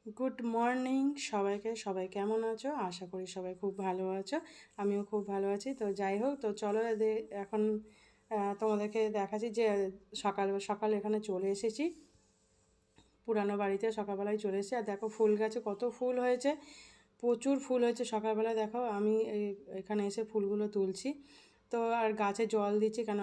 Good morning সবাইকে। সবাই কেমন আছো? আশা করি সবাই খুব ভালো আছো। আমিও খুব ভালো আছি। তো যাই হোক, তো চলো এখন তোমাদেরকে দেখাচ্ছি যে সকাল সকাল এখানে চলে এসেছি, পুরানো বাড়িতে সকালবেলায় চলে এসেছি। আর দেখো ফুল গাছে কত ফুল হয়েছে, প্রচুর ফুল হয়েছে। সকালবেলা দেখো আমি এখানে এসে ফুলগুলো তুলছি। তো আর গাছে জল দিচ্ছি কেন,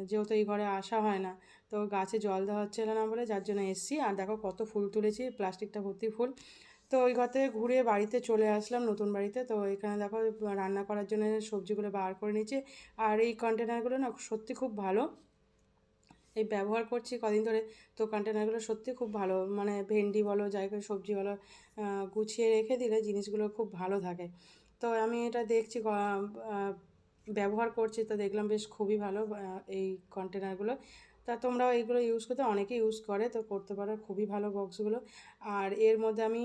যেহেতু এই ঘরে আসা হয় না, তো গাছে জল দেওয়া হচ্ছিল না বলে, যার জন্য এসছি। আর দেখো কত ফুল তুলেছি, প্লাস্টিকটা ভর্তি ফুল। তো ওই ঘর থেকে ঘুরে বাড়িতে চলে আসলাম, নতুন বাড়িতে। তো এখানে দেখো রান্না করার জন্য সবজিগুলো বার করে নিচ্ছি। আর এই কন্টেনারগুলো না সত্যি খুব ভালো, এই ব্যবহার করছি কদিন ধরে। তো কন্টেনারগুলো সত্যি খুব ভালো, মানে ভেন্ডি বলো, যাই করে সবজি বলো, গুছিয়ে রেখে দিলে জিনিসগুলো খুব ভালো থাকে। তো আমি এটা দেখছি, ব্যবহার করছি, তো দেখলাম বেশ খুবই ভালো এই কন্টেনারগুলো। তা তোমরাও এইগুলো ইউজ করতে, অনেকেই ইউজ করে, তো করতে পারো, খুবই ভালো বক্সগুলো। আর এর মধ্যে আমি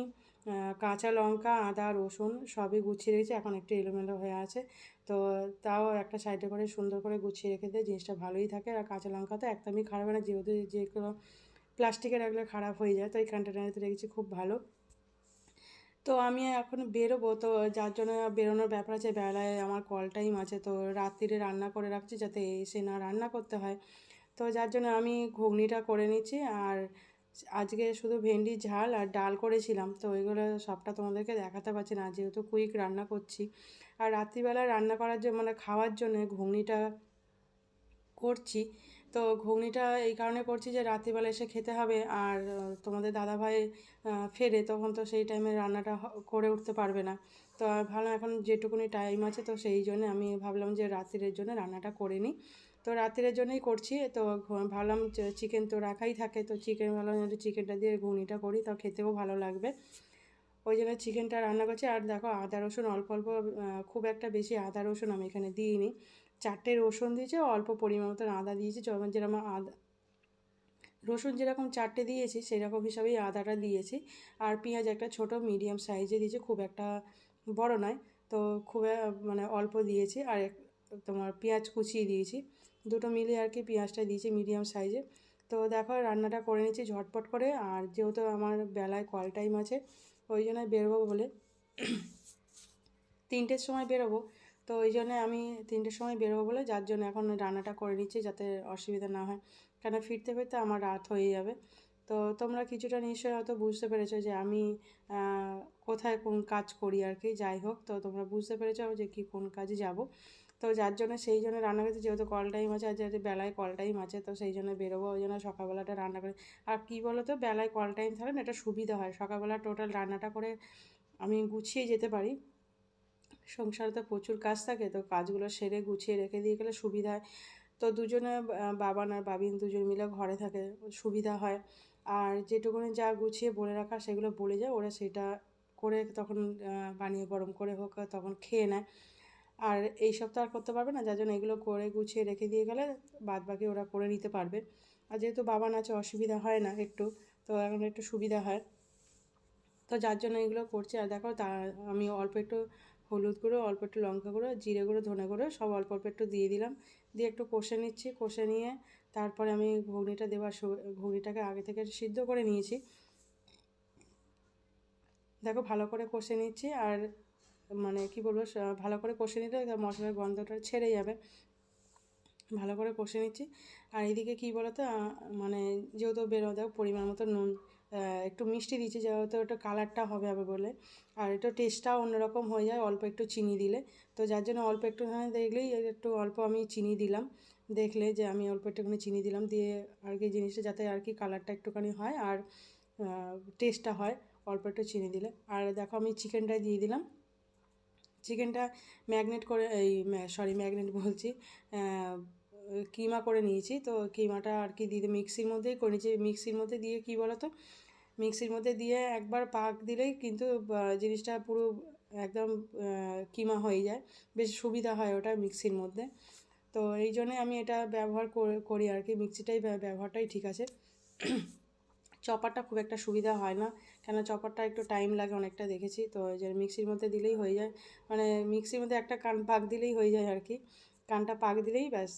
কাঁচা লঙ্কা, আদা, রসুন সবই গুছিয়ে রেখেছি। এখন একটু এলোমেলো হয়ে আছে, তো তাও একটা সাইডে করে সুন্দর করে গুছিয়ে রেখে দিয়ে জিনিসটা ভালোই থাকে। আর কাঁচা লঙ্কা তো একদমই খারাপ হয় না, যেহেতু যেগুলো প্লাস্টিকে রাখলে খারাপ হয়ে যায়, তো এই কন্টেনারে রেখেছি, খুব ভালো। তো আমি এখন বেরোবো, তো যার জন্য বেরোনোর ব্যাপার আছে। বেলায় আমার কল টাইম আছে, তো রাত্রিরে রান্না করে রাখছি যাতে এসে না রান্না করতে হয়। তো যার জন্য আমি ঘুগনিটা করে নিচ্ছি। আর আজকে শুধু ভেন্ডি ঝাল আর ডাল করেছিলাম, তো ওইগুলো সবটা তোমাদেরকে দেখাতে পারছি না, যেহেতু কুইক রান্না করছি। আর রাত্রিবেলা রান্না করার জন্য, মানে খাওয়ার জন্য ঘুগনিটা করছি। তো ঘুগনিটা এই কারণে করছি যে রাত্রিবেলা এসে খেতে হবে। আর তোমাদের দাদাভাই ফেরে, তখন তো সেই টাইমে রান্নাটা করে উঠতে পারবে না। তো ভালো, এখন যেটুকুনি টাইম আছে, তো সেই জন্য আমি ভাবলাম যে রাত্রিরের জন্য রান্নাটা করে নিই। তো রাত্রিরের জন্যই করছি। তো ভাবলাম চিকেন তো রাখাই থাকে, তো চিকেন ভাবলাম একটু চিকেনটা দিয়ে ঘুগনিটা করি, তো খেতেও ভালো লাগবে। ওই জন্য চিকেনটা রান্না করছি। আর দেখো আদা রসুন অল্প অল্প, খুব একটা বেশি আদা রসুন আমি এখানে দিইনি। 4টে রসুন দিয়েছি, অল্প পরিমাণ মতন আদা দিয়েছি। যেরকম আদা রসুন যেরকম 4টে দিয়েছি, সেরকম হিসাবেই আদাটা দিয়েছি। আর পেঁয়াজ একটা ছোট মিডিয়াম সাইজে দিয়েছি, খুব একটা বড় নয়। তো খুব মানে অল্প দিয়েছি। আর তোমার পেঁয়াজ কুচিয়ে দিয়েছি, দুটো মিলিয়ে আর কি পেঁয়াজটা দিয়েছি মিডিয়াম সাইজে। তো দেখো রান্নাটা করে নিচ্ছি ঝটপট করে। আর যেহেতু আমার বেলায় কল টাইম আছে, ওই জন্য বেরোবো বলে 3টের সময় বেরোবো। তো ওই জন্য আমি 3টের সময় বেরোবো বলে, যার জন্য এখন রান্নাটা করে নিচ্ছি যাতে অসুবিধা না হয়, কেন ফিরতে ফিরতে আমার রাত হয়ে যাবে। তো তোমরা কিছুটা নিশ্চয়ই হয়তো বুঝতে পেরেছো যে আমি কোথায় কোন কাজ করি আর কি। যাই হোক, তো তোমরা বুঝতে পেরেছো যে কি কোন কাজে যাব। তো যার জন্য সেই জন্য রান্না করতে, যেহেতু কল টাইম আছে, আর যেহেতু বেলায় কল টাইম আছে, তো সেই জন্য বেরোবো, ওই জন্য সকালবেলাটা রান্না করে। আর কী বলো তো, বেলায় কল টাইম থাকলে না এটা সুবিধা হয়, সকালবেলা টোটাল রান্নাটা করে আমি গুছিয়ে যেতে পারি। সংসারে তো প্রচুর কাজ থাকে, তো কাজগুলো সেরে গুছিয়ে রেখে দিয়ে গেলে সুবিধা হয়। তো দুজনে বাবান আর বাবিন দুজন মিলে ঘরে থাকে, সুবিধা হয়। আর যেটুকুনি যা গুছিয়ে বলে রাখা সেগুলো বলে যায়, ওরা সেটা করে তখন বানিয়ে গরম করে হোক তখন খেয়ে নেয়। আর এইসব তো আর করতে পারবে না, যার জন্য এগুলো করে গুছিয়ে রেখে দিয়ে গেলে বাদ বাকি ওরা করে নিতে পারবে। আর যেহেতু বাবান আছে, অসুবিধা হয় না একটু, তো এখন একটু সুবিধা হয়। তো যার জন্য এগুলো করছি। আর দেখো আমি অল্প একটু হলুদ গুঁড়ো, অল্প একটু লঙ্কা গুঁড়ো, জিরে গুঁড়ো, ধনে গুঁড়ো সব অল্প অল্প একটু দিয়ে দিলাম। দিয়ে একটু কষে নিচ্ছি, কষে নিয়ে তারপরে আমি ঘুগনিটা ঘুগনিটাকে আগে থেকে সিদ্ধ করে নিয়েছি। দেখো ভালো করে কষে নিচ্ছি। আর মানে কি বলবো, ভালো করে কষে নিলে মশলার গন্ধটা ছেড়ে যাবে। ভালো করে কষে নিচ্ছি। আর এদিকে কী বলো তো, মানে যেহেতু দেখো পরিমাণ মতো নুন, একটু মিষ্টি দিচ্ছি যেহেতু ওটা কালারটা হবে বলে। আর একটু টেস্টটাও অন্যরকম হয়ে যায় অল্প একটু চিনি দিলে। তো যার জন্য অল্প একটুখানি দেখলেই একটু অল্প আমি চিনি দিলাম, দেখলে যে আমি অল্প একটুখানি চিনি দিলাম, দিয়ে আর কি জিনিসটা যাতে আর কি কালারটা একটুখানি হয় আর টেস্টটা হয়, অল্প একটু চিনি দিলে। আর দেখো আমি চিকেনটা দিয়ে দিলাম। চিকেনটা ম্যাগনেট করে, ম্যাগনেট বলছি, কিমা করে নিয়েছি। তো কিমাটা আর কি দিয়ে মিক্সির মধ্যেই করে নিয়েছি। মিক্সির মধ্যে দিয়ে কি বলো তো, মিক্সির মধ্যে দিয়ে একবার পাক দিলেই কিন্তু জিনিসটা পুরো একদম কিমা হয়ে যায়, বেশ সুবিধা হয় ওটা মিক্সির মধ্যে। তো এই জন্যে আমি এটা ব্যবহার করি আর কি, মিক্সিটাই ব্যবহারটাই ঠিক আছে। চপারটা খুব একটা সুবিধা হয় না, কেন চপারটা একটু টাইম লাগে অনেকটা দেখেছি। তো যে মিক্সির মধ্যে দিলেই হয়ে যায়, মানে মিক্সির মধ্যে একটা কান পাক দিলেই হয়ে যায় আর কি। কানটা পাক দিলেই ব্যাস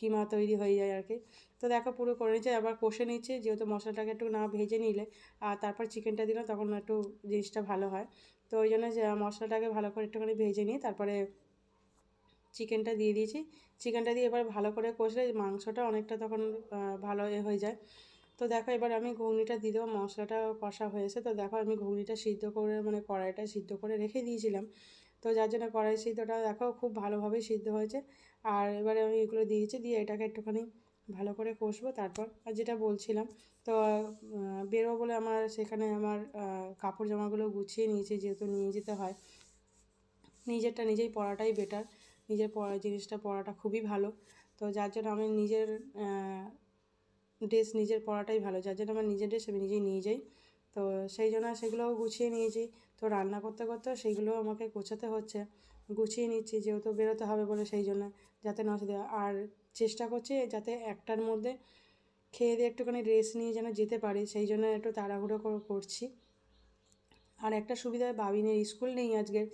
কিমা তৈরি হয়ে যায় আর কি। তো দেখো পুরো করে নিচ্ছে, আবার কষে নিচ্ছে, যেহেতু মশলাটাকে একটু না ভেজে নিলে আর তারপর চিকেনটা দিলাম তখন একটু জিনিসটা ভালো হয়। তো ওই জন্য যে মশলাটাকে ভালো করে একটুখানি ভেজে নিয়ে তারপরে চিকেনটা দিয়ে দিয়েছি। চিকেনটা দিয়ে এবার ভালো করে কষলে মাংসটা অনেকটা তখন ভালো হয়ে যায়। তো দেখো এবার আমি ঘুগনিটা দিয়ে দেবো, মশলাটা কষা হয়েছে। তো দেখো আমি ঘুগনিটা সিদ্ধ করে মানে কড়াইটা সিদ্ধ করে রেখে দিয়েছিলাম, তো যার জন্য কড়াই সিদ্ধটা দেখো খুব ভালোভাবেই সিদ্ধ হয়েছে। আর এবারে আমি এগুলো দিয়েছি, দিয়ে এটাকে একটুখানি ভালো করে কষবো। তারপর আর যেটা বলছিলাম, তো বেরোবো বলে আমার সেখানে আমার কাপড় জামাগুলো গুছিয়ে নিয়েছি, যেহেতু নিয়ে যেতে হয়। নিজেরটা নিজেই পরাটাই বেটার, নিজের পরা জিনিসটা পরাটা খুবই ভালো। তো যার জন্য আমি নিজের ড্রেস নিজের পরাটাই ভালো, যার জন্য আমার নিজের ড্রেস আমি নিজেই নিয়ে যাই। তো সেই জন্য সেগুলোও গুছিয়ে নিয়েছি। তো রান্না করতে করতেও সেইগুলোও আমাকে গোছাতে হচ্ছে, গুছিয়ে নিচ্ছি যেহেতু বেরোতে হবে বলে, সেই জন্য যাতে না অসুবিধা। আর চেষ্টা করছি যাতে একটার মধ্যে খেয়ে দিয়ে একটুখানি রেস্ট নিয়ে যেন যেতে পারি, সেই জন্য একটু তাড়াহুড়ো করছি। আর একটা সুবিধা, বাবিনের স্কুল নেই আজকের,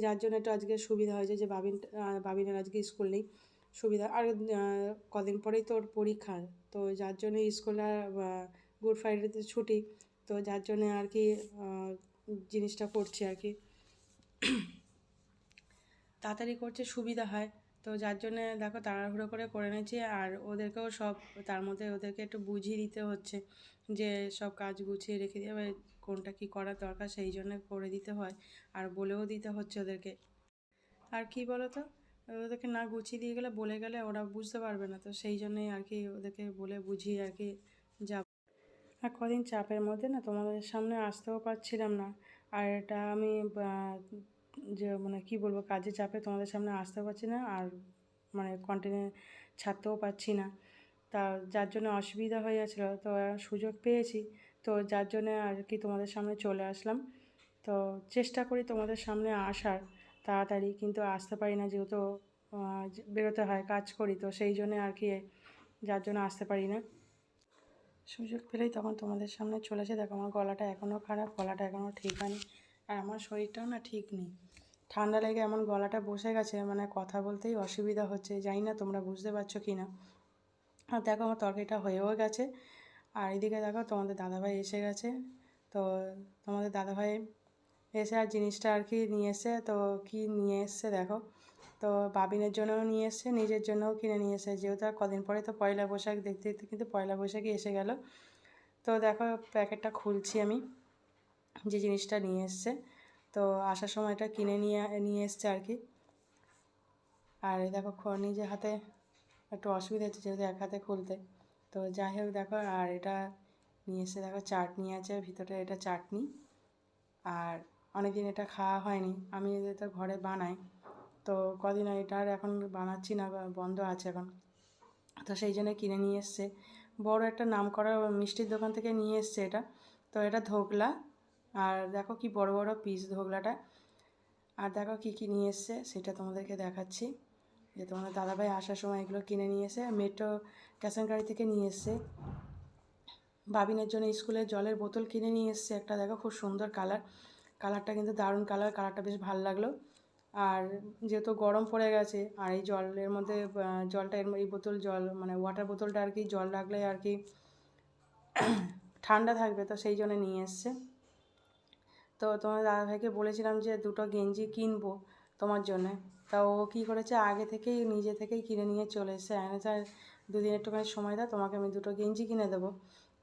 যার জন্য একটু আজকে সুবিধা হয়েছে যে বাবিনের আজকে স্কুল নেই, সুবিধা। আর কদিন পরেই তোর পরীক্ষা, তো যার জন্য স্কুল আর গুড ফ্রাইডেতে ছুটি, তো যার জন্য আর কি জিনিসটা করছি আর কি, তাড়াতাড়ি করছে সুবিধা হয়। তো যার জন্যে দেখো তাড়াহুড়ো করে নিয়েছি। আর ওদেরকেও সব তার মধ্যে ওদেরকে একটু বুঝিয়ে দিতে হচ্ছে যে সব কাজ গুছিয়ে রেখে দিয়ে কোনটা কী করার দরকার, সেই জন্য করে দিতে হয়। আর বলেও দিতে হচ্ছে ওদেরকে। আর কি বলো তো, ওদেরকে না গুছিয়ে দিয়ে গেলে, বলে গেলে ওরা বুঝতে পারবে না, তো সেই জন্যই আর কি ওদেরকে বলে বুঝিয়ে আর কি যাব। আর কদিন চাপের মধ্যে না তোমাদের সামনে আসতেও পারছিলাম না। আর এটা আমি যে মানে কী বলবো, কাজের চাপে তোমাদের সামনে আসতেও পারছি না, আর মানে কন্টিনিউ ছাড়তেও পারছি না। তা যার জন্য অসুবিধা হয়ে যাচ্ছিলো, তো সুযোগ পেয়েছি, তো যার জন্য আর কি তোমাদের সামনে চলে আসলাম। তো চেষ্টা করি তোমাদের সামনে আসার তাড়াতাড়ি, কিন্তু আসতে পারি না, যেহেতু বেরোতে হয়, কাজ করি, তো সেই জন্য আর কি, যার জন্য আসতে পারি না। সুযোগ পেলেই তখন তোমাদের সামনে চলে আসে। দেখো আমার গলাটা এখনও খারাপ, গলাটা এখনও ঠিক হয়নি, আর আমার শরীরটাও না ঠিক নেই, ঠান্ডা লেগে এমন গলাটা বসে গেছে, মানে কথা বলতেই অসুবিধা হচ্ছে, জানি না তোমরা বুঝতে পারছো কি না। আর দেখো আমার তরকারিটা হয়েও গেছে, আর এদিকে দেখো তোমাদের দাদাভাই এসে গেছে। তো তোমাদের দাদাভাই এসে আর জিনিসটা আর কি নিয়ে এসছে। তো কি নিয়ে এসছে দেখো, তো বাবিনের জন্যও নিয়ে এসছে, নিজের জন্যও কিনে নিয়ে এসে, যেহেতু আর কদিন পরে তো পয়লা বৈশাখ, দেখতে দেখতে কিন্তু পয়লা বৈশাখই এসে গেল। তো দেখো প্যাকেটটা খুলছি আমি, যে জিনিসটা নিয়ে এসছে, তো আসার সময় এটা কিনে নিয়ে এসছে আর কি। আর দেখো নিজে হাতে একটু অসুবিধা হচ্ছে, যেহেতু এক হাতে খুলতে, তো যাই হোক দেখো। আর এটা নিয়ে এসে দেখো চাটনি আছে ভিতরে, এটা চাটনি। আর অনেকদিন এটা খাওয়া হয়নি, আমি তো ঘরে বানাই, তো কদিন এটা আর এখন বানাচ্ছি না, বন্ধ আছে এখন, তো সেই জন্য কিনে নিয়ে এসছে। বড় একটা নামকরা মিষ্টির দোকান থেকে নিয়ে এসছে এটা। তো এটা ধোকলা, আর দেখো কি বড় বড় পিস ধোকলাটা। আর দেখো কি কি নিয়ে এসছে সেটা তোমাদেরকে দেখাচ্ছি, যে তোমাদের দাদাভাই আসার সময় এগুলো কিনে নিয়ে এসে মেট্রো স্টেশন গাড়ি থেকে নিয়ে এসছে। বাবিনের জন্য স্কুলের জলের বোতল কিনে নিয়ে এসছে একটা, দেখো খুব সুন্দর কালারটা কিন্তু দারুণ কালার, কালারটা বেশ ভালো লাগলো। আর যেহেতু গরম পড়ে গেছে, আর এই জলের মধ্যে জলটা এই বোতল জল মানে ওয়াটার বোতলটা আর কি জল রাখলে আর কি ঠান্ডা থাকবে, তো সেই জন্য নিয়ে এসছে। তো তোমার দাদাভাইকে বলেছিলাম যে দুটো গেঞ্জি কিনবো তোমার জন্যে, তা ও কী করেছে, আগে থেকেই নিজে থেকেই কিনে নিয়ে চলে এসেছে, স্যার দুদিন একটুখানি সময় দাও, তোমাকে আমি দুটো গেঞ্জি কিনে দেবো।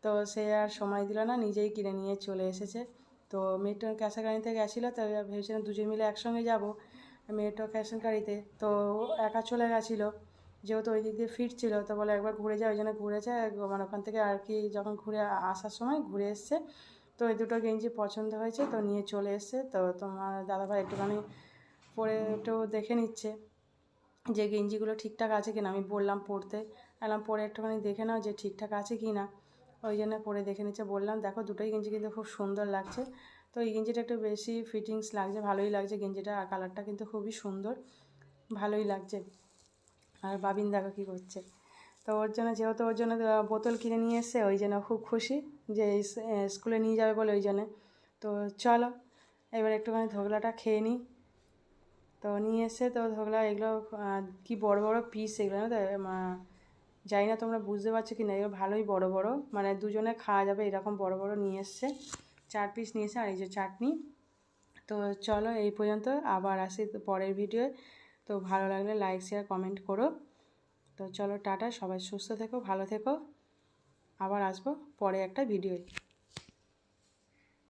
তো সে আর সময় দিল না, নিজেই কিনে নিয়ে চলে এসেছে। তো মেট্রো ক্যাশাগাড়িতে গেছিলো, তো ভেবেছিলাম দুজন মিলে একসঙ্গে যাবো মেট্রো ক্যাশাগাড়িতে, তো একা চলে গেছিলো, যেহেতু ওই দিক দিয়ে ফিরছিলো, তো বলে একবার ঘুরে যায়, ওই জন্য ঘুরেছে, মানে ওখান থেকে আর কি যখন ঘুরে আসার সময় ঘুরে এসছে। তো এই দুটো গেঞ্জি পছন্দ হয়েছে, তো নিয়ে চলে এসছে। তো তোমার দাদাভাই একটুখানি পরে একটু দেখে নিচ্ছে যে গেঞ্জিগুলো ঠিকঠাক আছে কিনা, আমি বললাম পরতে, এলাম পরে একটুখানি দেখে নাও যে ঠিকঠাক আছে কি না, ওই জন্য পরে দেখে নিচ্ছে। বললাম দেখো দুটোই গেঞ্জি কিন্তু খুব সুন্দর লাগছে। তো এই গেঞ্জিটা একটু বেশি ফিটিংস লাগছে, ভালোই লাগছে গেঞ্জিটা, আর কালারটা কিন্তু খুবই সুন্দর, ভালোই লাগছে। আর বাবিন দেখো কী করছে, তো ওর জন্য যেহেতু ওর জন্য বোতল কিনে নিয়ে এসছে, ওই জন্য খুব খুশি যে স্কুলে নিয়ে যাবে বলে, ওই জন্যে। তো চলো এবার একটুখানি ধোকলাটা খেয়ে নিই। তো নিয়ে এসছে তো ধোকলা, এগুলো কি বড় বড় পিস, এগুলো তো জানি না তোমরা বুঝতে পারছো কি না, এগুলো ভালোই বড় বড়, মানে দুজনে খাওয়া যাবে এরকম বড় বড় নিয়ে এসছে। 4 পিস নিয়ে এসে, আর এই যে চাটনি। তো চলো এই পর্যন্ত, আবার আসি পরের ভিডিও। তো ভালো লাগলে লাইক শেয়ার কমেন্ট করো। তো চলো টাটা, সবাই সুস্থ থেকো, ভালো থেকো, আবার আসবো পরে একটা ভিডিও।